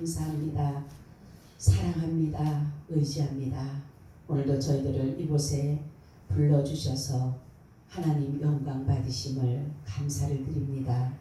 감사합니다. 사랑합니다. 의지합니다. 오늘도 저희들을 이곳에 불러주셔서 하나님 영광 받으심을 감사를 드립니다.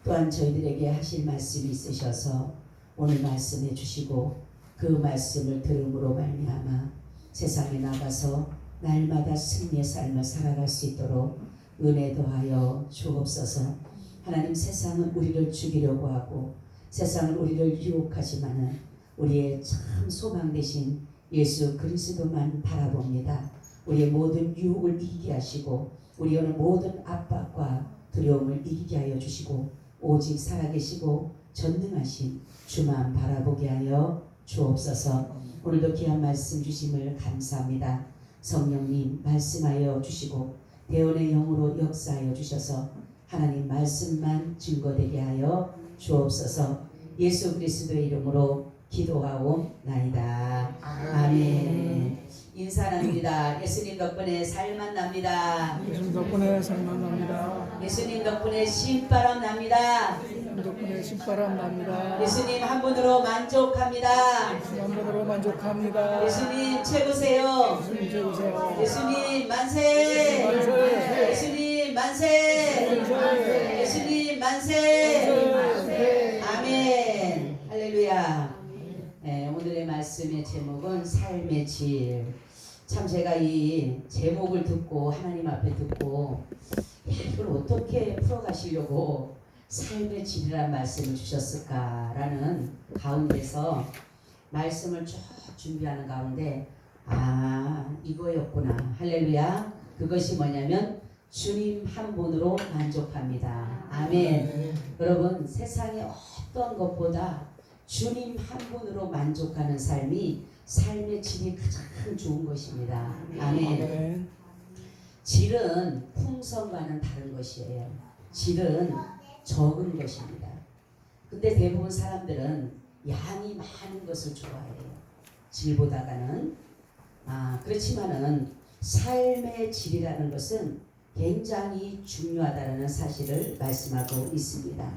또한 저희들에게 하실 말씀이 있으셔서 오늘 말씀해 주시고 그 말씀을 들음으로 말미암아 세상에 나가서 날마다 승리의 삶을 살아갈 수 있도록 은혜 더하여 주옵소서. 하나님, 세상은 우리를 죽이려고 하고 세상은 우리를 유혹하지만은 우리의 참 소망 되신 예수 그리스도만 바라봅니다. 우리의 모든 유혹을 이기게 하시고 우리의 모든 압박과 두려움을 이기게 하여 주시고 오직 살아계시고 전능하신 주만 바라보게 하여 주옵소서. 오늘도 귀한 말씀 주심을 감사합니다. 성령님 말씀하여 주시고 대언의 영으로 역사하여 주셔서 하나님 말씀만 증거되게 하여 주옵소서. 예수 그리스도의 이름으로 기도하옵나이다. 아멘. 인사 나눕니다. 예수님 덕분에 살만 납니다. 예수님 덕분에 살만 납니다. 예수님 덕분에 신바람 납니다. 예수님 덕분에 신바람 납니다. 예수님 한 분으로 만족합니다. 예수님 한 분으로 만족합니다. 예수님 최고세요. 예수님 최고세요. 예수님 만세. 만세. 예수님 만세. 예수님 만세. 아멘. 할렐루야. 네, 오늘의 말씀의 제목은 삶의 질. 참 제가 이 제목을 듣고 하나님 앞에 듣고 이걸 어떻게 풀어가시려고 삶의 질이라는 말씀을 주셨을까라는 가운데서 말씀을 쭉 준비하는 가운데 이거였구나. 할렐루야. 그것이 뭐냐면 주님 한 분으로 만족합니다. 아멘. 여러분, 세상의 어떤 것보다 주님 한 분으로 만족하는 삶이 삶의 질이 가장 좋은 것입니다. 아멘. 질은 풍성과는 다른 것이에요. 질은 적은 것입니다. 근데 대부분 사람들은 양이 많은 것을 좋아해요. 질보다가는. 그렇지만은 삶의 질이라는 것은 굉장히 중요하다는 사실을 말씀하고 있습니다.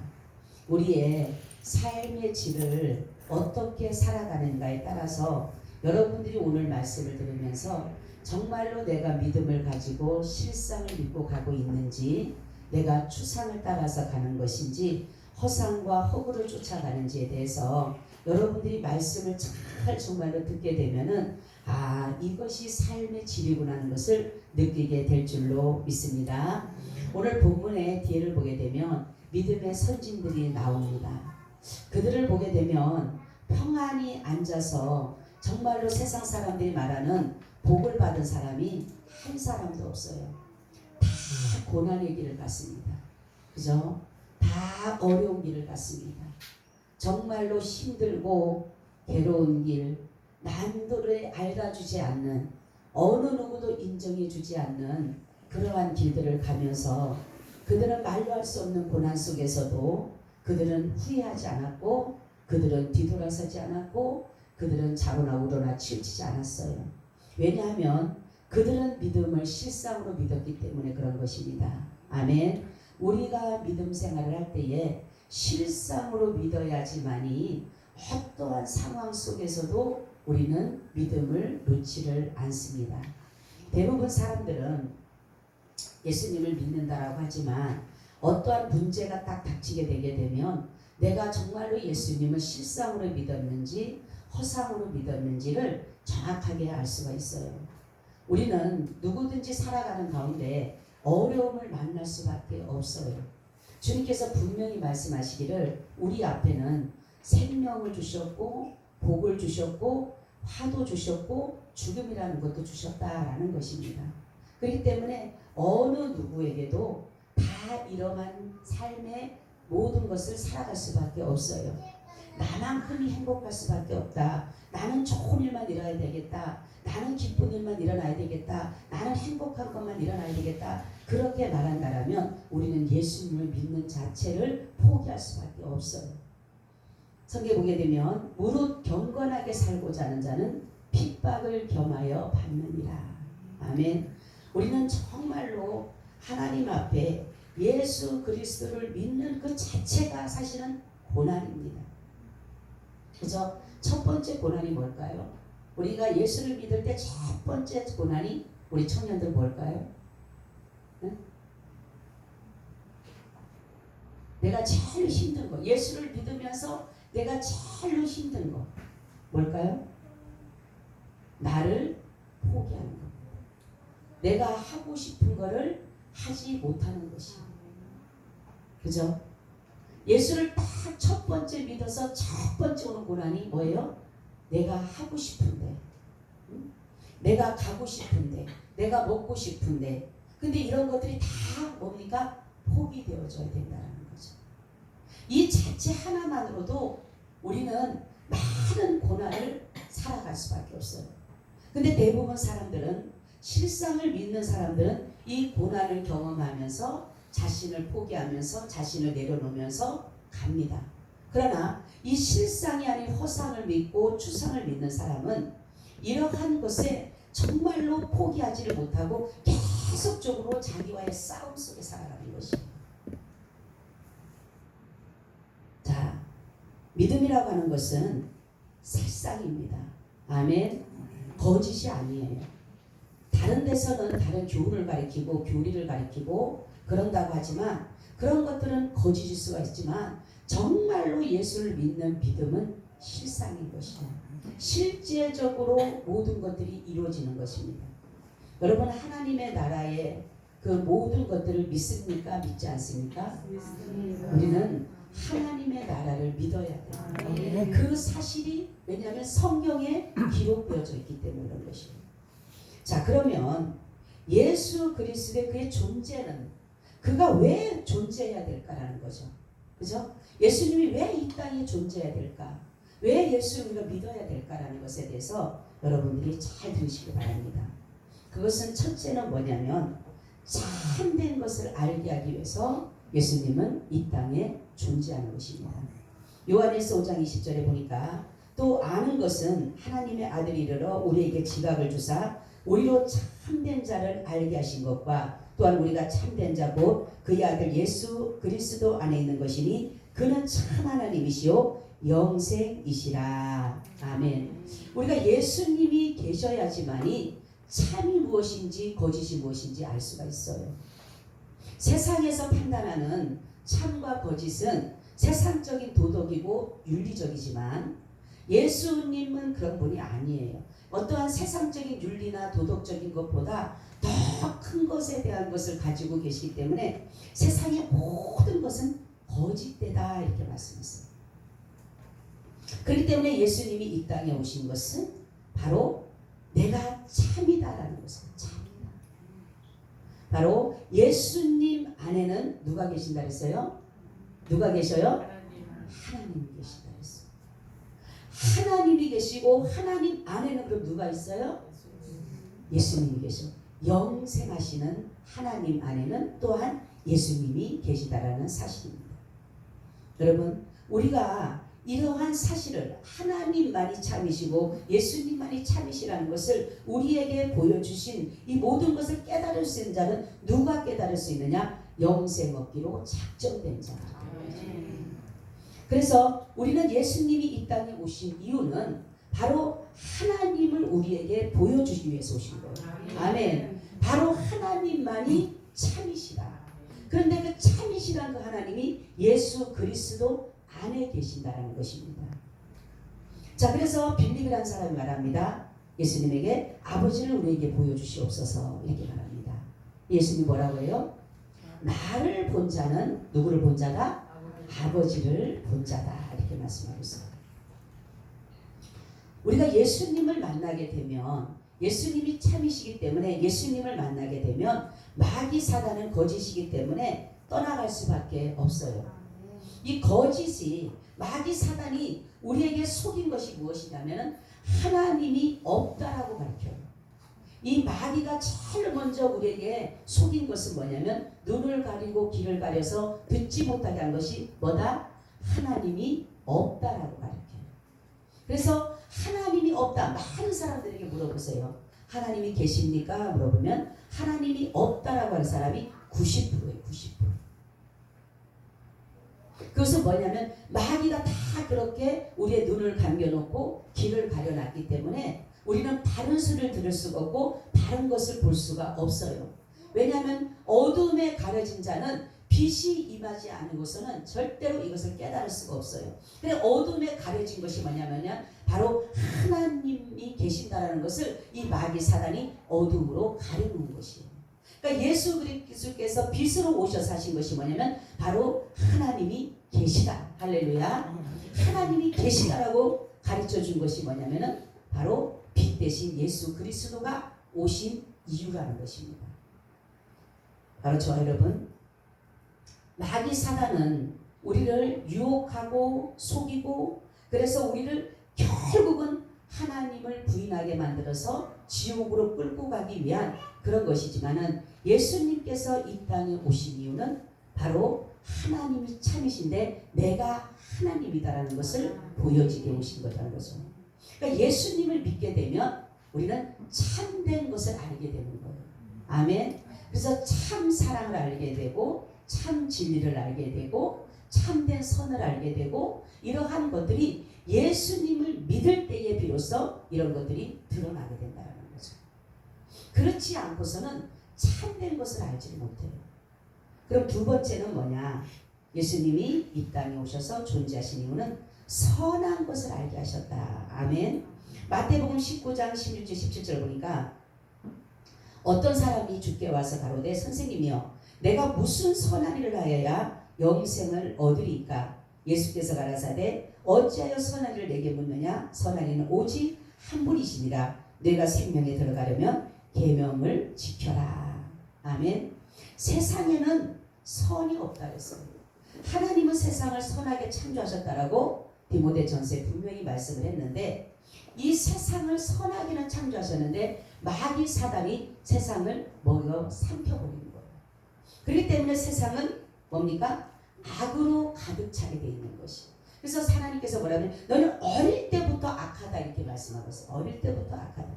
우리의 삶의 질을 어떻게 살아가는가에 따라서 여러분들이 오늘 말씀을 들으면서 정말로 내가 믿음을 가지고 실상을 믿고 가고 있는지, 내가 추상을 따라서 가는 것인지 허상과 허구를 쫓아가는지에 대해서 여러분들이 말씀을 잘 정말로 듣게 되면은 이것이 삶의 질이구나 하는 것을 느끼게 될 줄로 믿습니다. 오늘 본문의 뒤를 보게 되면 믿음의 선진들이 나옵니다. 그들을 보게 되면 평안히 앉아서 정말로 세상 사람들이 말하는 복을 받은 사람이 한 사람도 없어요. 다 고난의 길을 갔습니다. 그죠? 다 어려운 길을 갔습니다. 정말로 힘들고 괴로운 길, 남들을 알아주지 않는, 어느 누구도 인정해주지 않는 그러한 길들을 가면서 그들은 말로 할 수 없는 고난 속에서도 그들은 후회하지 않았고, 그들은 뒤돌아서지 않았고, 그들은 자고나 우러나 치우치지 않았어요. 왜냐하면 그들은 믿음을 실상으로 믿었기 때문에 그런 것입니다. 아멘. 우리가 믿음 생활을 할 때에 실상으로 믿어야지만이 어떠한 상황 속에서도 우리는 믿음을 놓지를 않습니다. 대부분 사람들은 예수님을 믿는다라고 하지만 어떠한 문제가 딱 닥치게 되게 되면 내가 정말로 예수님을 실상으로 믿었는지 허상으로 믿었는지를 정확하게 알 수가 있어요. 우리는 누구든지 살아가는 가운데 어려움을 만날 수밖에 없어요. 주님께서 분명히 말씀하시기를 우리 앞에는 생명을 주셨고 복을 주셨고 화도 주셨고 죽음이라는 것도 주셨다라는 것입니다. 그렇기 때문에 어느 누구에게도 다 이러한 삶의 모든 것을 살아갈 수밖에 없어요. 나만큼이 행복할 수밖에 없다. 나는 좋은 일만 일어나야 되겠다. 나는 기쁜 일만 일어나야 되겠다. 나는 행복한 것만 일어나야 되겠다. 그렇게 말한다라면 우리는 예수님을 믿는 자체를 포기할 수밖에 없어요. 성경에 보게 되면 무릇 경건하게 살고자 하는 자는 핍박을 겸하여 받느니라. 아멘. 우리는 정말로 하나님 앞에 예수 그리스도를 믿는 그 자체가 사실은 고난입니다. 그죠? 첫 번째 고난이 뭘까요? 우리가 예수를 믿을 때 첫 번째 고난이 우리 청년들 뭘까요? 응? 내가 제일 힘든 거, 예수를 믿으면서 내가 제일 힘든 거 뭘까요? 나를 포기하는 거. 내가 하고 싶은 거를 하지 못하는 것이. 그죠? 예수를 딱 첫 번째 믿어서 첫 번째 오는 고난이 뭐예요? 내가 하고 싶은데, 응? 내가 가고 싶은데, 내가 먹고 싶은데, 근데 이런 것들이 다 뭡니까? 포기되어져야 된다는 거죠. 이 자체 하나만으로도 우리는 많은 고난을 살아갈 수밖에 없어요. 근데 대부분 사람들은, 실상을 믿는 사람들은 이 고난을 경험하면서 자신을 포기하면서 자신을 내려놓으면서 갑니다. 그러나 이 실상이 아닌 허상을 믿고 추상을 믿는 사람은 이러한 것에 정말로 포기하지를 못하고 계속적으로 자기와의 싸움 속에 살아가는 것이에요. 자, 믿음이라고 하는 것은 살상입니다. 아멘. 거짓이 아니에요. 다른 데서는 다른 교훈을 가리키고 교리를 가리키고 그런다고 하지만 그런 것들은 거짓일 수가 있지만 정말로 예수를 믿는 믿음은 실상인 것이에요. 실제적으로 모든 것들이 이루어지는 것입니다. 여러분, 하나님의 나라의 그 모든 것들을 믿습니까? 믿지 않습니까? 우리는 하나님의 나라를 믿어야 돼요. 그 사실이 왜냐하면 성경에 기록되어져 있기 때문에 그런 것이에요. 자, 그러면 예수 그리스도의 그의 존재는 그가 왜 존재해야 될까라는 거죠. 그죠? 예수님이 왜 이 땅에 존재해야 될까? 왜 예수를 우리가 믿어야 될까라는 것에 대해서 여러분들이 잘 들으시기 바랍니다. 그것은 첫째는 뭐냐면 참된 것을 알게 하기 위해서 예수님은 이 땅에 존재하는 것입니다. 요한일서 5장 20절에 보니까 또 아는 것은 하나님의 아들이 이르러 우리에게 지각을 주사 우리로 참된 자를 알게 하신 것과 또한 우리가 참된 자 곧 그의 아들 예수 그리스도 안에 있는 것이니 그는 참 하나님이시요 영생이시라. 아멘. 우리가 예수님이 계셔야지만이 참이 무엇인지 거짓이 무엇인지 알 수가 있어요. 세상에서 판단하는 참과 거짓은 세상적인 도덕이고 윤리적이지만 예수님은 그런 분이 아니에요. 어떠한 세상적인 윤리나 도덕적인 것보다 더 큰 것에 대한 것을 가지고 계시기 때문에 세상의 모든 것은 거짓되다 이렇게 말씀했어요. 그렇기 때문에 예수님이 이 땅에 오신 것은 바로 내가 참이다라는 것을 참이다. 바로 예수님 안에는 누가 계신다 그랬어요? 누가 계셔요? 하나님이 계신다 그랬어요. 하나님이 계시고 하나님 안에는 그럼 누가 있어요? 예수님이 계셔. 영생하시는 하나님 안에는 또한 예수님이 계시다라는 사실입니다. 여러분, 우리가 이러한 사실을 하나님만이 참이시고 예수님만이 참이시라는 것을 우리에게 보여주신 이 모든 것을 깨달을 수 있는 자는 누가 깨달을 수 있느냐? 영생 얻기로 작정된 자. 그래서 우리는 예수님이 이 땅에 오신 이유는 바로 하나님을 우리에게 보여주기 위해서 오신 거예요. 아멘. 바로 하나님만이 참이시다. 그런데 그 참이시라는 그 하나님이 예수 그리스도 안에 계신다는 것입니다. 자, 그래서 빌립이라는 사람이 말합니다. 예수님에게 아버지를 우리에게 보여주시옵소서 이렇게 말합니다. 예수님이 뭐라고 해요? 나를 본 자는 누구를 본 자다? 아버지를 본 자다 이렇게 말씀하고 있어요. 우리가 예수님을 만나게 되면 예수님이 참이시기 때문에 예수님을 만나게 되면 마귀 사단은 거짓이기 때문에 떠나갈 수밖에 없어요. 이 거짓이 마귀 사단이 우리에게 속인 것이 무엇이냐면 하나님이 없다라고 가르쳐요. 이 마귀가 제일 먼저 우리에게 속인 것은 뭐냐면 눈을 가리고 귀를 가려서 듣지 못하게 한 것이 뭐다? 하나님이 없다라고 가르쳐요. 그래서 하나님이 없다. 많은 사람들에게 물어보세요. 하나님이 계십니까? 물어보면 하나님이 없다라고 하는 사람이 90%예요. 90%. 그것은 뭐냐면 마귀가 다 그렇게 우리의 눈을 감겨놓고 길을 가려놨기 때문에 우리는 바른 소리를 들을 수가 없고 바른 것을 볼 수가 없어요. 왜냐하면 어둠에 가려진 자는 빛이 임하지 않고서는 절대로 이것을 깨달을 수가 없어요. 근데 어둠에 가려진 것이 뭐냐면 바로 하나님이 계신다라는 것을 이 마귀 사단이 어둠으로 가려놓은 것이에요. 그러니까 예수 그리스도께서 빛으로 오셔서 하신 것이 뭐냐면 바로 하나님이 계시다. 할렐루야. 하나님이 계시다라고 가르쳐 준 것이 뭐냐면은 바로 빛 대신 예수 그리스도가 오신 이유라는 것입니다. 바로 저와 여러분, 마귀 사단은 우리를 유혹하고 속이고 그래서 우리를 결국은 하나님을 부인하게 만들어서 지옥으로 끌고 가기 위한 그런 것이지만은 예수님께서 이 땅에 오신 이유는 바로 하나님이 참이신데 내가 하나님이다라는 것을 보여지게 오신 거라는 거죠. 그러니까 예수님을 믿게 되면 우리는 참된 것을 알게 되는 거예요. 아멘. 그래서 참 사랑을 알게 되고 참 진리를 알게 되고 참된 선을 알게 되고 이러한 것들이 예수님을 믿을 때에 비로소 이런 것들이 드러나게 된다는 거죠. 그렇지 않고서는 참된 것을 알지 못해요. 그럼 두 번째는 뭐냐? 예수님이 이 땅에 오셔서 존재하신 이유는 선한 것을 알게 하셨다. 아멘. 마태복음 19장 16절 17절 보니까 어떤 사람이 주께 와서 가로되 선생님이여 내가 무슨 선한 일을 하여야 영생을 얻으리까? 예수께서 가라사대 어찌하여 선한 일을 내게 묻느냐? 선한 이는 오직 한 분이시니라. 내가 생명에 들어가려면 계명을 지켜라. 아멘. 세상에는 선이 없다 그랬어요. 하나님은 세상을 선하게 창조하셨다라고 디모데전서에 분명히 말씀을 했는데 이 세상을 선하게는 창조하셨는데 마귀 사단이 세상을 먹여 삼켜버리는 거예요. 그렇기 때문에 세상은 뭡니까? 악으로 가득 차게 되어 있는 것이. 그래서 하나님께서 뭐라면 너는 어릴 때부터 악하다 이렇게 말씀하고 있어요. 어릴 때부터 악하다.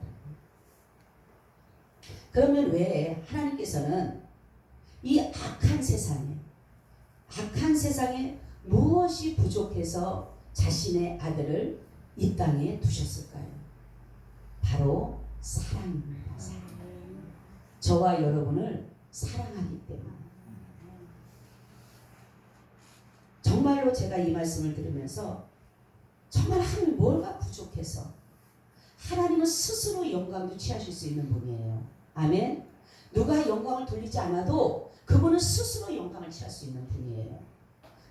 그러면 왜 하나님께서는 이 악한 세상에 무엇이 부족해서 자신의 아들을 이 땅에 두셨을까요? 바로 사랑입니다. 사랑. 저와 여러분을 사랑하기 때문에. 정말로 제가 이 말씀을 들으면서 정말 하나님 뭐가 부족해서 하나님은 스스로 영광도 취하실 수 있는 분이에요. 아멘. 누가 영광을 돌리지 않아도 그분은 스스로 영광을 취할 수 있는 분이에요.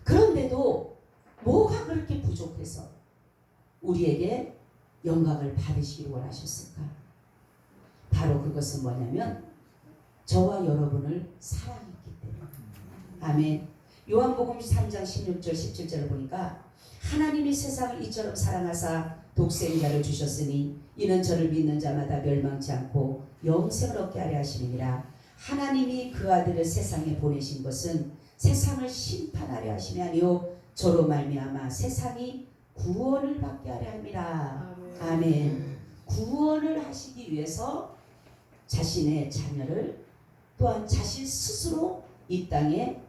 그런데도 뭐가 그렇게 부족해서 우리에게 영광을 받으시기를 원하셨을까? 바로 그것은 뭐냐면 저와 여러분을 사랑했기 때문에. 아멘. 요한복음 3장 16절 17절을 보니까 하나님이 세상을 이처럼 사랑하사 독생자를 주셨으니 이는 저를 믿는 자마다 멸망치 않고 영생을 얻게 하려 하심이니라. 하나님이 그 아들을 세상에 보내신 것은 세상을 심판하려 하심이 아니요 저로 말미암아 세상이 구원을 받게 하려 함이라. 아멘. 구원을 하시기 위해서 자신의 자녀를 또한 자신 스스로 이 땅에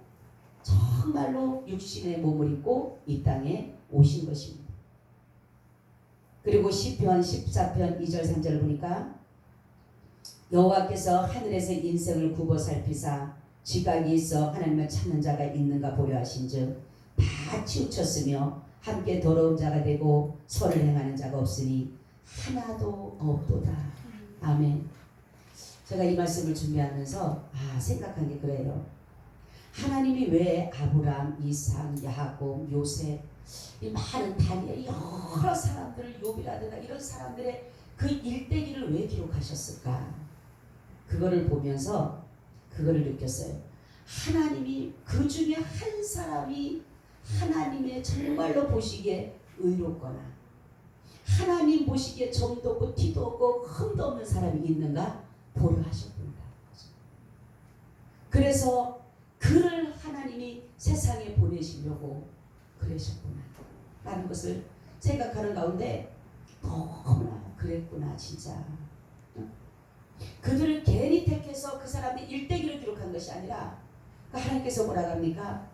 정말로 육신의 몸을 입고 이 땅에 오신 것입니다. 그리고 시편 14편 2절 3절을 보니까 여호와께서 하늘에서 인생을 굽어 살피사 지각이 있어 하나님을 찾는 자가 있는가 보려 하신즉 다 치우쳤으며 함께 더러운 자가 되고 선을 행하는 자가 없으니 하나도 없도다. 아멘. 제가 이 말씀을 준비하면서 생각한 게 그래요. 하나님이 왜 아브람, 이삭, 야곱, 요셉 이 많은 다니엘 여러 사람들을 욥이라든가 이런 사람들의 그 일대기를 왜 기록하셨을까? 그거를 보면서 그거를 느꼈어요. 하나님이 그 중에 한 사람이 하나님의 정말로 보시기에 의롭거나 하나님 보시기에 정도 없고 티도 없고 흠도 없는 사람이 있는가 보려 하셨습니다. 그래서 그를 하나님이 세상에 보내시려고 그러셨구나 라는 것을 생각하는 가운데 너무나 그랬구나 진짜. 그들을 괜히 택해서 그 사람의 일대기를 기록한 것이 아니라 하나님께서 뭐라고 합니까?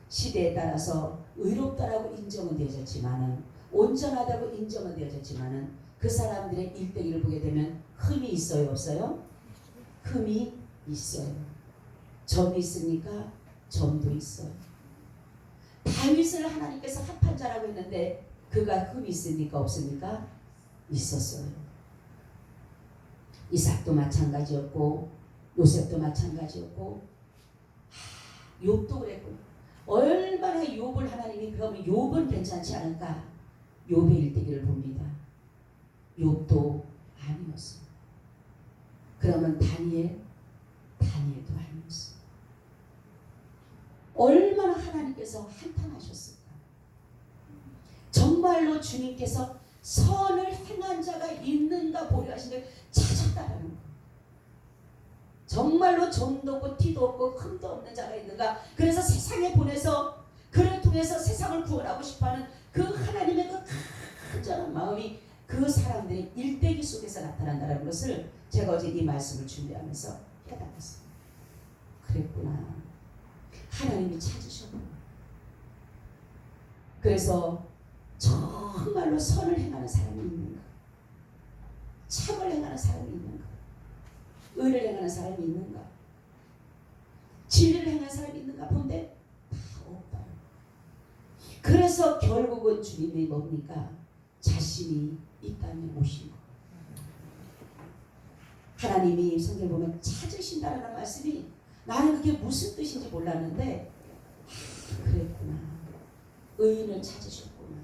시대에 따라서 의롭다라고 인정은 되어졌지만은 온전하다고 인정은 되어졌지만은 그 사람들의 일대기를 보게 되면 흠이 있어요, 없어요? 흠이 있어요. 점이 있습니까? 점도 있어요. 다윗을 하나님께서 합한 자라고 했는데 그가 흠이 있습니까? 없습니까? 있었어요. 이삭도 마찬가지였고 요셉도 마찬가지였고 욥도 그랬고 얼마나 욥을 하나님이 그러면 욥은 괜찮지 않을까? 욥의 일대기를 봅니다. 욥도 아니었어요. 그러면 다니엘도 아니었어요. 얼마나 하나님께서 한탄하셨을까? 정말로 주님께서 선을 행한 자가 있는가 보려 하시는데 찾았다라는 거예요. 정말로 점도 없고 티도 없고 흠도 없는 자가 있는가? 그래서 세상에 보내서 그를 통해서 세상을 구원하고 싶어하는 그 하나님의 그 간절한 마음이 그 사람들의 일대기 속에서 나타난다는 것을 제가 어제 이 말씀을 준비하면서 깨달았어요. 그랬구나. 하나님이 찾으셨구나. 그래서 정말로 선을 행하는 사람이 있는가? 참을 행하는 사람이 있는가? 의를 행하는 사람이 있는가? 진리를 행하는 사람이 있는가? 본데 다 없다. 그래서 결국은 주님이 뭡니까? 자신이 이 땅에 오신 거. 하나님이 성경 보면 찾으신다는 말씀이 나는 그게 무슨 뜻인지 몰랐는데 그랬구나. 의인을 찾으셨구나.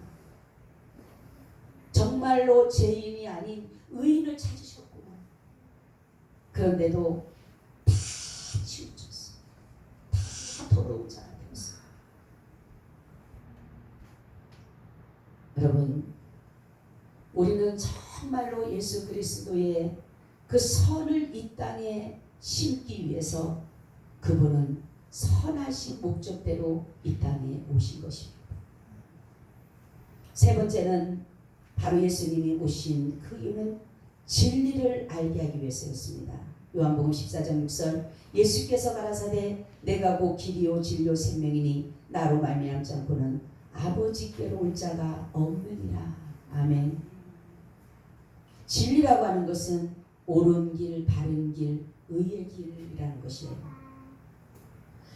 정말로 죄인이 아닌 의인을 찾으셨구나. 그런데도 다 치우쳤어. 다 더러운 자가 되었어. 여러분, 우리는 정말로 예수 그리스도의 그 선을 이 땅에 심기 위해서 그분은 선하신 목적대로 이 땅에 오신 것입니다. 세 번째는 바로 예수님이 오신 그 이유는 진리를 알게 하기 위해서였습니다. 요한복음 14장 6절 예수께서 가라사대 내가 곧 길이요 진리요 생명이니 나로 말미암지 않고는 아버지께로 올 자가 없느니라. 아멘. 진리라고 하는 것은 옳은 길, 바른 길, 의의 길이라는 것이에요.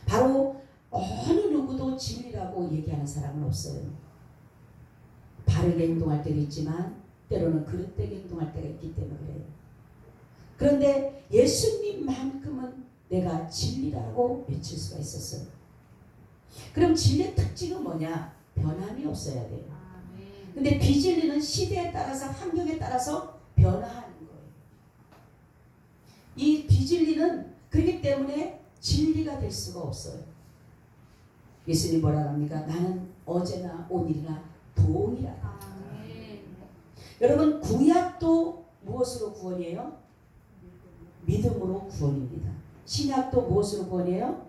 바로 어느 누구도 진리라고 얘기하는 사람은 없어요. 바르게 행동할 때도 있지만 때로는 그릇되게 행동할 때가 있기 때문에 그래요. 그런데 예수님만큼은 내가 진리라고 외칠 수가 있었어요. 그럼 진리의 특징은 뭐냐? 변함이 없어야 돼요. 근데 비진리는 시대에 따라서 환경에 따라서 변화하는 거예요. 이 비진리는 그렇기 때문에 진리가 될 수가 없어요. 예수님 뭐라 합니까? 나는 어제나 오늘이나 동일하다. 여러분 구약도 무엇으로 구원이에요? 믿음으로 구원입니다. 신약도 무엇으로 구원이에요?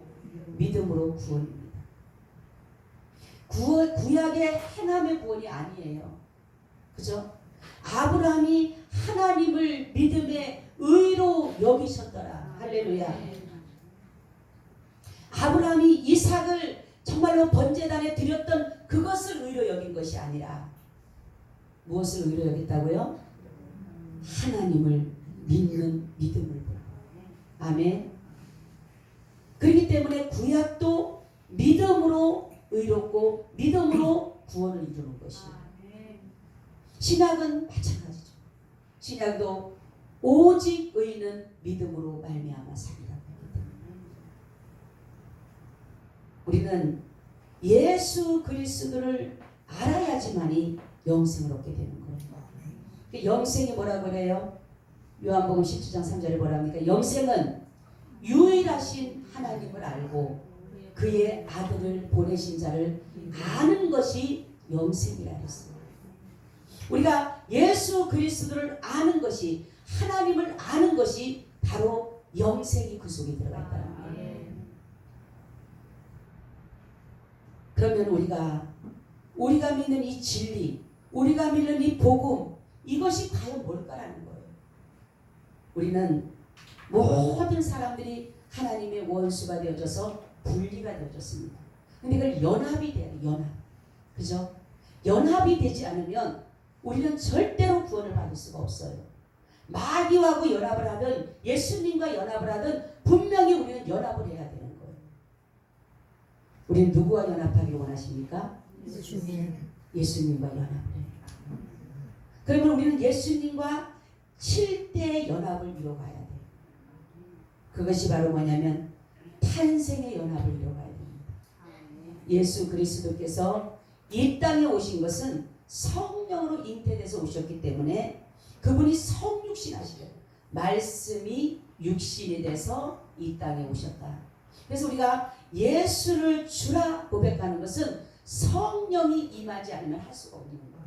믿음으로 구원입니다. 구약의 행함의 구원이 아니에요. 그죠? 아브라함이 하나님을 믿음의 의로 여기셨더라. 할렐루야. 아브라함이 이삭을 정말로 번제단에 드렸던 그것을 의로 여긴 것이 아니라 무엇을 의로 여겼다고요? 하나님을 믿는 믿음을 보라. 아멘. 그렇기 때문에 구약도 믿음으로 의롭고 믿음으로 구원을 이루는 것이에요. 신약은 마찬가지죠. 신약도 오직 의인은 믿음으로 말미암아 살리라. 우리는 예수 그리스도를 알아야지만이 영생을 얻게 되는 거예요. 영생이 뭐라 그래요? 요한복음 17장 3절에 뭐라 합니까? 영생은 유일하신 하나님을 알고 그의 아들을 보내신 자를 아는 것이 영생이라 했어요. 우리가 예수 그리스도를 아는 것이 하나님을 아는 것이 바로 영생이 그 속에 들어가 있다는 거예요. 그러면 우리가 믿는 이 진리, 우리가 믿는 이 복음, 이것이 과연 뭘까라는 거예요. 우리는 모든 사람들이 하나님의 원수가 되어져서 분리가 되어졌습니다. 근데 그걸 연합이 돼야 돼. 연합. 그죠? 연합이 되지 않으면 우리는 절대로 구원을 받을 수가 없어요. 마귀하고 연합을 하든 예수님과 연합을 하든 분명히 우리는 연합을 해야 되는 거예요. 우리는 누구와 연합하기를 원하십니까? 예수님. 예수님과 연합을 해요. 그러면 우리는 예수님과 7대의 연합을 이뤄가야 돼요. 그것이 바로 뭐냐면 탄생의 연합을 이뤄가야 됩니다. 예수 그리스도께서 이 땅에 오신 것은 성령으로 잉태돼서 오셨기 때문에 그분이 성육신 하시래요. 말씀이 육신이 돼서 이 땅에 오셨다. 그래서 우리가 예수를 주라 고백하는 것은 성령이 임하지 않으면 할 수가 없는 거예요.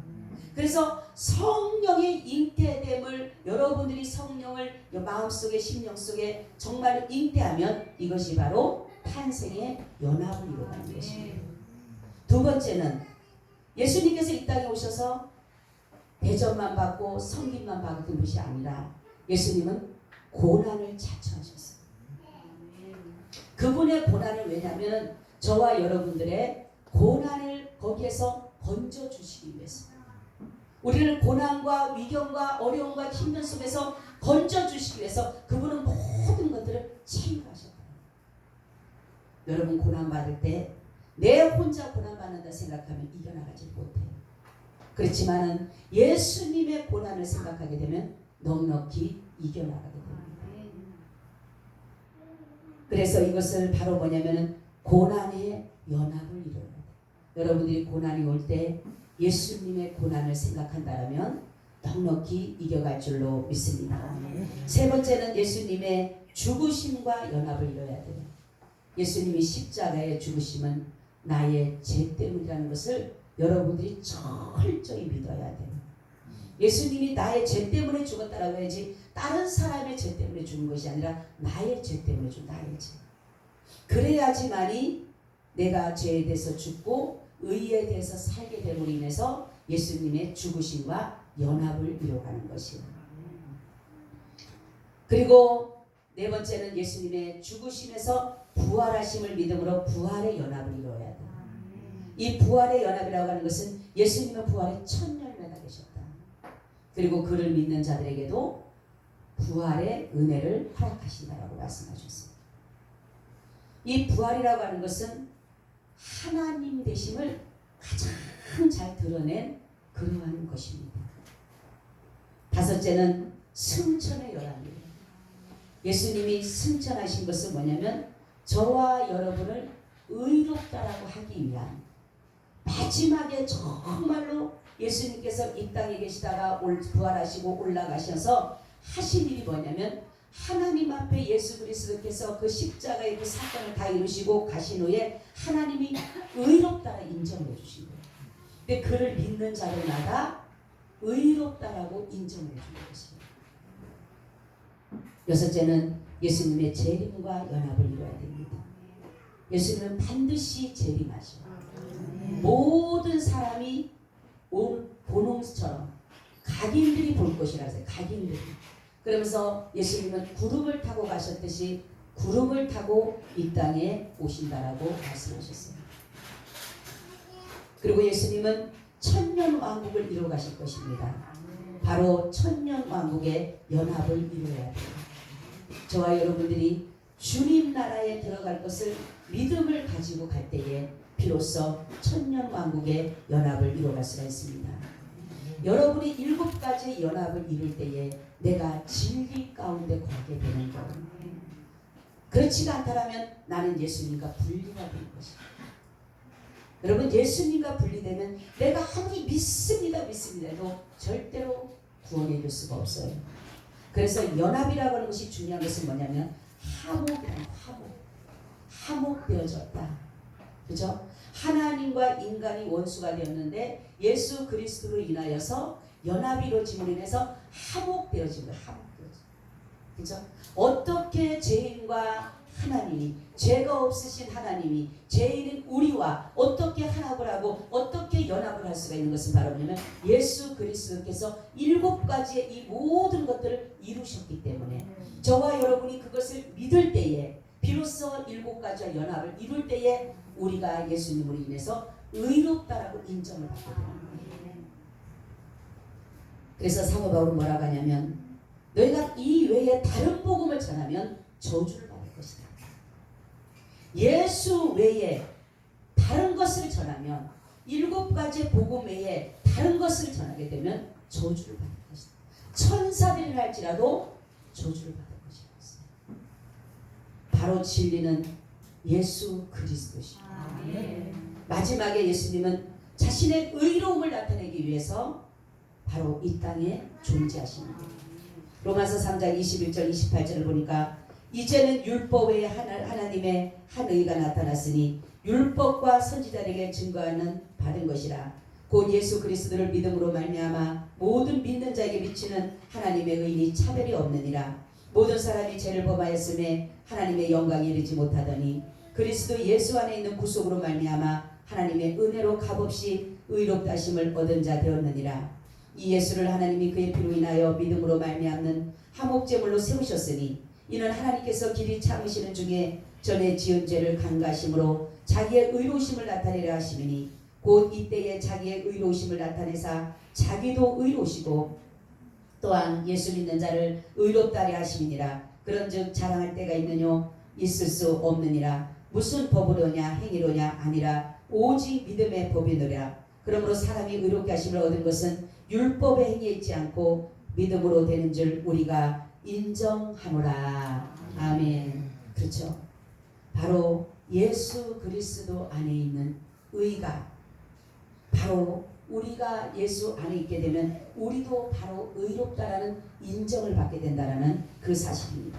그래서 성령의 잉태됨을 여러분들이 성령을 마음속에 심령 속에 정말 잉태하면 이것이 바로 탄생의 연합을 이루어가는 것입니다. 두 번째는 예수님께서 이 땅에 오셔서 대접만 받고 섬김만 받은 것이 아니라 예수님은 고난을 자처하셨어요. 그분의 고난을 왜냐하면 저와 여러분들의 고난을 거기에서 건져주시기 위해서 우리를 고난과 위경과 어려움과 힘든 속에서 건져주시기 위해서 그분은 모든 것들을 체육하셨다. 여러분 고난받을 때 내 혼자 고난받는다 생각하면 이겨나가지 못해요. 그렇지만은 예수님의 고난을 생각하게 되면 넉넉히 이겨나가게 됩니다. 그래서 이것을 바로 뭐냐면은 고난의 연합을 이루어야 돼요. 여러분들이 고난이 올 때 예수님의 고난을 생각한다면 넉넉히 이겨갈 줄로 믿습니다. 세 번째는 예수님의 죽으심과 연합을 이뤄야 돼요. 예수님이 십자가의 죽으심은 나의 죄 때문이라는 것을 여러분들이 철저히 믿어야 돼요. 예수님이 나의 죄 때문에 죽었다라고 해야지 다른 사람의 죄 때문에 죽은 것이 아니라 나의 죄 때문에 죽은 나의 죄. 그래야지만이 내가 죄에 대해서 죽고 의에 대해서 살게 됨으로 인해서 예수님의 죽으심과 연합을 이루어가는 것이에요. 그리고 네 번째는 예수님의 죽으심에서 부활하심을 믿음으로 부활의 연합을 이루어야 돼요. 이 부활의 연합이라고 하는 것은 예수님은 부활의 첫 열매가 되셨다. 그리고 그를 믿는 자들에게도 부활의 은혜를 허락하신다라고 말씀하셨습니다. 이 부활이라고 하는 것은 하나님 되심을 가장 잘 드러낸 그러한 것입니다. 다섯째는 승천의 연합이에요. 예수님이 승천하신 것은 뭐냐면 저와 여러분을 의롭다라고 하기 위한 마지막에 정말로 예수님께서 이 땅에 계시다가 부활하시고 올라가셔서 하신 일이 뭐냐면 하나님 앞에 예수 그리스도께서 그 십자가의 그 사건을 다 이루시고 가신 후에 하나님이 의롭다라 인정해 주신 거예요. 근데 그를 믿는 자들마다 의롭다라고 인정해 주는 것이에요. 여섯째는 예수님의 재림과 연합을 이루어야 됩니다. 예수님은 반드시 재림하셔. 모든 사람이 온 본홍수처럼 각인들이 볼 것이라 해서 각인들이. 그러면서 예수님은 구름을 타고 가셨듯이 구름을 타고 이 땅에 오신다라고 말씀하셨어요. 그리고 예수님은 천년 왕국을 이루어 가실 것입니다. 바로 천년 왕국의 연합을 이루어야 돼요. 저와 여러분들이 주님 나라에 들어갈 것을 믿음을 가지고 갈 때에 비로소 천년 왕국의 연합을 이루어갈 수가 있습니다. 여러분이 7가지 연합을 이룰 때에 내가 진리 가운데 거하게 되는 거예요. 그렇지가 않다면 나는 예수님과 분리가 될 것입니다. 여러분 예수님과 분리되면 내가 아무리 믿습니다 해도 절대로 구원해 줄 수가 없어요. 그래서 연합이라고 하는 것이 중요한 것은 뭐냐면 화목되어졌다. 그죠? 하나님과 인간이 원수가 되었는데 예수 그리스도로 인하여서 연합이 이루어짐으로 인해서 화목되어진 거예요. 그죠? 어떻게 죄인과 하나님이 죄가 없으신 하나님이 죄인인 우리와 어떻게 화합을 하고 어떻게 연합을 할 수가 있는 것은 바로 뭐냐면 예수 그리스도께서 7가지의 이 모든 것들을 이루셨기 때문에 저와 여러분이 그것을 믿을 때에 비로소 7가지와 연합을 이룰 때에 우리가 예수님으로 인해서 의롭다라고 인정을 받게 되는 거예요. 그래서 사도 바울은 뭐라고 하냐면 너희가 이 외에 다른 복음을 전하면 저주를 받을 것이다. 예수 외에 다른 것을 전하면 7가지 복음 외에 다른 것을 전하게 되면 저주를 받을 것이다. 천사들이 할지라도 저주를 받을 것이었어요. 바로 진리는 예수 그리스도시고 마지막에 예수님은 자신의 의로움을 나타내기 위해서 바로 이 땅에 존재하시는 거예요. 로마서 3장 21절 28절을 보니까 이제는 율법 외에 하나님의 한 의가 나타났으니 율법과 선지자에게 증거하는 받은 것이라 곧 예수 그리스도를 믿음으로 말미암아 모든 믿는 자에게 미치는 하나님의 의인이 차별이 없느니라. 모든 사람이 죄를 범하였음에 하나님의 영광에 이르지 못하더니 그리스도 예수 안에 있는 구속으로 말미암아 하나님의 은혜로 값없이 의롭다 하심을 얻은 자 되었느니라. 이 예수를 하나님이 그의 피로 인하여 믿음으로 말미암는 화목제물로 세우셨으니 이는 하나님께서 길이 참으시는 중에 전에 지은 죄를 간과하심으로 자기의 의로우심을 나타내려 하심이니 곧 이때에 자기의 의로우심을 나타내사 자기도 의로우시고 또한 예수 믿는 자를 의롭다 하려 하심이니라. 그런즉 자랑할 때가 있느뇨 있을 수 없느니라. 무슨 법으로냐 행위로냐 아니라 오직 믿음의 법이노라. 그러므로 사람이 의롭게 하심을 얻은 것은 율법의 행위에 있지 않고 믿음으로 되는 줄 우리가 인정하노라. 아멘. 그렇죠. 바로 예수 그리스도 안에 있는 의가 바로 우리가 예수 안에 있게 되면 우리도 바로 의롭다라는 인정을 받게 된다라는 그 사실입니다.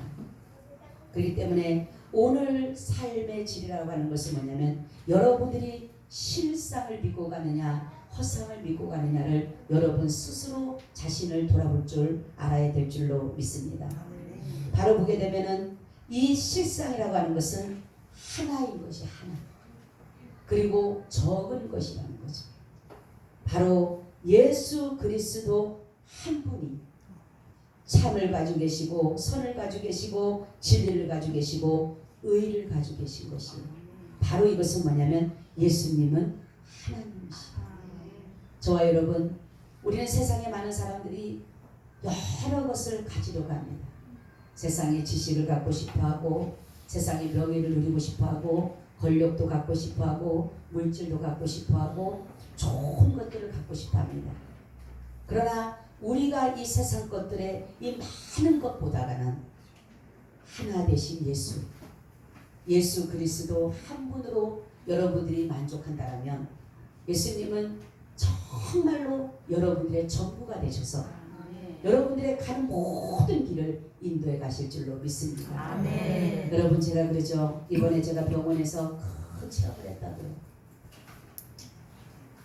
그렇기 때문에 오늘 삶의 질이라고 하는 것은 뭐냐면 여러분들이 실상을 믿고 가느냐 허상을 믿고 가느냐를 여러분 스스로 자신을 돌아볼 줄 알아야 될 줄로 믿습니다. 바로 보게 되면은 이 실상이라고 하는 것은 하나인 것이 하나. 그리고 적은 것이라는 거죠. 바로 예수 그리스도 한 분이 참을 가지고 계시고 선을 가지고 계시고 진리를 가지고 계시고 의를 가지고 계신 것이 바로 이것은 뭐냐면 예수님은 하나님이시다. 저와 여러분 우리는 세상에 많은 사람들이 여러 것을 가지려고 합니다. 세상의 지식을 갖고 싶어하고 세상의 명예를 누리고 싶어하고 권력도 갖고 싶어하고 물질도 갖고 싶어하고 좋은 것들을 갖고 싶어합니다. 그러나 우리가 이 세상 것들의 이 많은 것보다는 하나 되신 예수 그리스도 한 분으로 여러분들이 만족한다면 예수님은 정말로 여러분들의 전부가 되셔서 여러분들의 가는 모든 길을 인도해 가실 줄로 믿습니다. 아멘. 여러분 제가 그러죠. 이번에 제가 병원에서 큰 체험을 했다고요.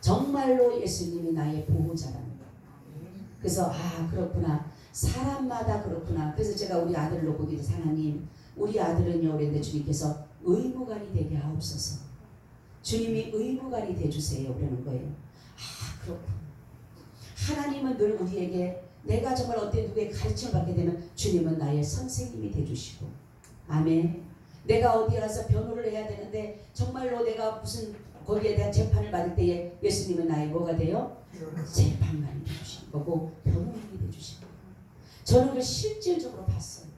정말로 예수님이 나의 보호자라는 거예요. 그래서 그렇구나. 사람마다 그렇구나. 그래서 제가 우리 아들을 놓고 기도해서 하나님 우리 아들은요 그랬는데 주님께서 의무관이 되게 하옵소서. 주님이 의무관이 되주세요 그러는 거예요. 그렇구나. 하나님은 늘 우리에게 내가 정말 어떤 누구의 가르침을 받게 되면 주님은 나의 선생님이 되주시고 아멘. 내가 어디 가서 변호를 해야 되는데 정말로 내가 무슨 거기에 대한 재판을 받을 때에 예수님은 나의 뭐가 돼요? 재판관이 되주시는 거고 변호인이 되주시는 거고 저는 그걸 실질적으로 봤어요.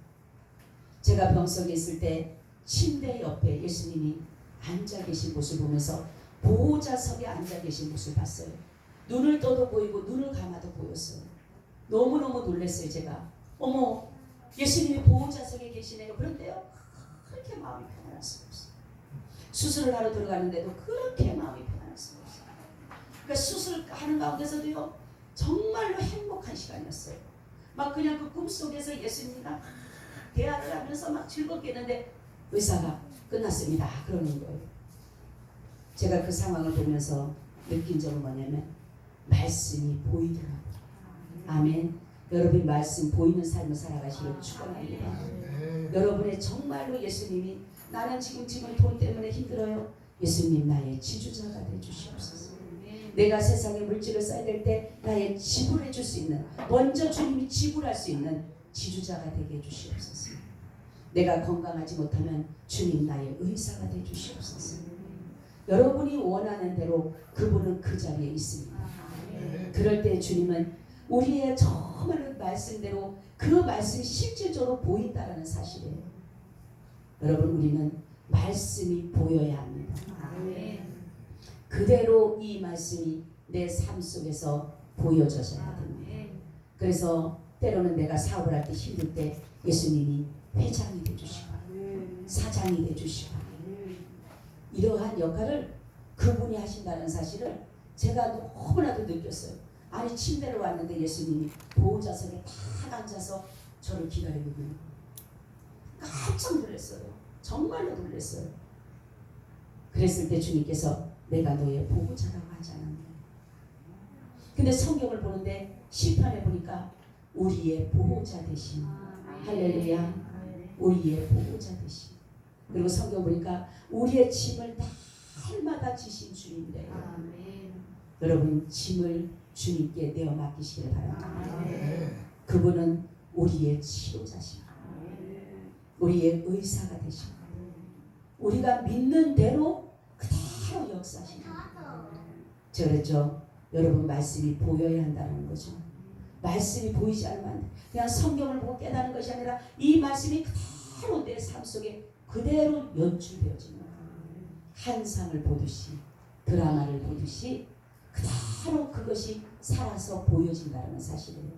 제가 병석에 있을 때 침대 옆에 예수님이 앉아 계신 모습을 보면서 보호자석에 앉아 계신 모습을 봤어요. 눈을 떠도 보이고 눈을 감아도 보였어요. 너무너무 놀랐어요. 제가 어머 예수님이 보호자석에 계시네요. 그런데요 그렇게 마음이 편안할 수가 없어요. 수술을 하러 들어가는데도 그렇게 마음이 편안할 수가 없어요. 그러니까 수술하는 가운데서도요 정말로 행복한 시간이었어요. 막 그냥 그 꿈속에서 예수님과 대화를 하면서 막 즐겁게 했는데 의사가 끝났습니다 그러는 거예요. 제가 그 상황을 보면서 느낀 점은 뭐냐면 말씀이 보이더라고요. 아멘. 여러분 말씀 보이는 삶을 살아가시길 축원합니다. 여러분의 정말로 예수님이 나는 지금 돈 때문에 힘들어요. 예수님 나의 지주자가 되주시옵소서. 내가 세상에 물질을 써야 될 때 나의 지불해 줄 수 있는 먼저 주님이 지불할 수 있는 지주자가 되게 해주시옵소서. 내가 건강하지 못하면 주님 나의 의사가 돼 주시옵소서. 여러분이 원하는 대로 그분은 그 자리에 있습니다. 그럴 때 주님은 우리의 정말 말씀대로 그 말씀이 실질적으로 보인다라는 사실이에요. 여러분, 우리는 말씀이 보여야 합니다. 그대로 이 말씀이 내 삶 속에서 보여져야 됩니다. 그래서 때로는 내가 사업을 할 때 힘들 때 예수님이 회장이 되주시고 사장이 되주시고 이러한 역할을 그분이 하신다는 사실을 제가 너무나도 느꼈어요. 아니, 침대로 왔는데 예수님이 보호자석에 딱 앉아서 저를 기다리고 있는 거예요. 깜짝 놀랐어요. 정말로 놀랐어요. 그랬을 때 주님께서 내가 너의 보호자라고 하지 않았냐. 근데 성경을 보는데 시편에 보니까 우리의 보호자 되신, 할렐루야, 우리의 보호자 되신, 그리고 성경 보니까 우리의 짐을 날마다 지신 주님이래요. 여러분, 짐을 주님께 내어 맡기시기를 바랍니다. 그분은 우리의 치료자십니다. 우리의 의사가 되십니다. 우리가 믿는 대로 그대로 역사하십니다. 제가 그랬죠. 여러분, 말씀이 보여야 한다는 거죠. 말씀이 보이지 않으면 안 돼. 그냥 성경을 보고 깨닫는 것이 아니라 이 말씀이 그대로 내 삶 속에 그대로 연출되어지는 거예요. 한상을 보듯이, 드라마를 보듯이 그대로 그것이 살아서 보여진다는 사실이에요.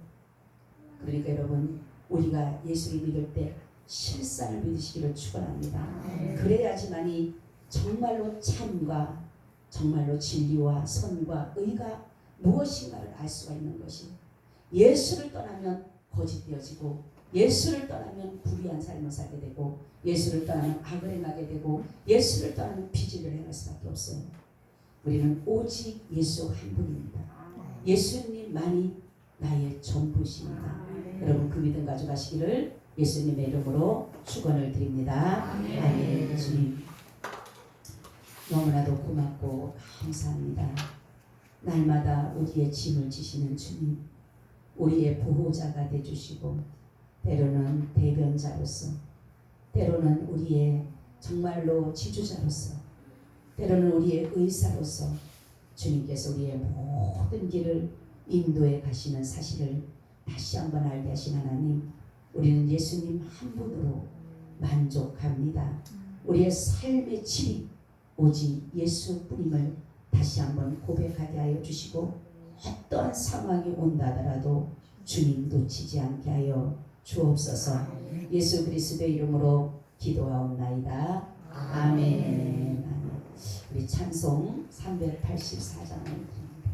그러니까 여러분, 우리가 예수를 믿을 때 실상을 믿으시기를 축원합니다. 그래야지만이 정말로 참과 정말로 진리와 선과 의가 무엇인가를 알 수가 있는 것이, 예수를 떠나면 거짓되어지고, 예수를 떠나면 불의한 삶을 살게 되고, 예수를 떠나면 악을 행하게 되고, 예수를 떠나면 비질을 행할 수밖에 없어요. 우리는 오직 예수 한 분입니다. 예수님만이 나의 전부십니다. 여러분, 그 믿음 가져가시기를 예수님의 이름으로 축원을 드립니다. 아멘. 주님, 너무나도 고맙고 감사합니다. 날마다 우리의 짐을 지시는 주님, 우리의 보호자가 되주시고, 때로는 대변자로서, 때로는 우리의 정말로 지주자로서, 때로는 우리의 의사로서 주님께서 우리의 모든 길을 인도해 가시는 사실을 다시 한번 알게 하신 하나님, 우리는 예수님 한 분으로 만족합니다. 우리의 삶의 질이 오직 예수뿐임을 다시 한번 고백하게 하여 주시고, 어떠한 상황이 온다 하더라도 주님 놓치지 않게 하여 주옵소서. 예수 그리스도의 이름으로 기도하옵나이다. 아멘. 우리 찬송 384장을 드립니다.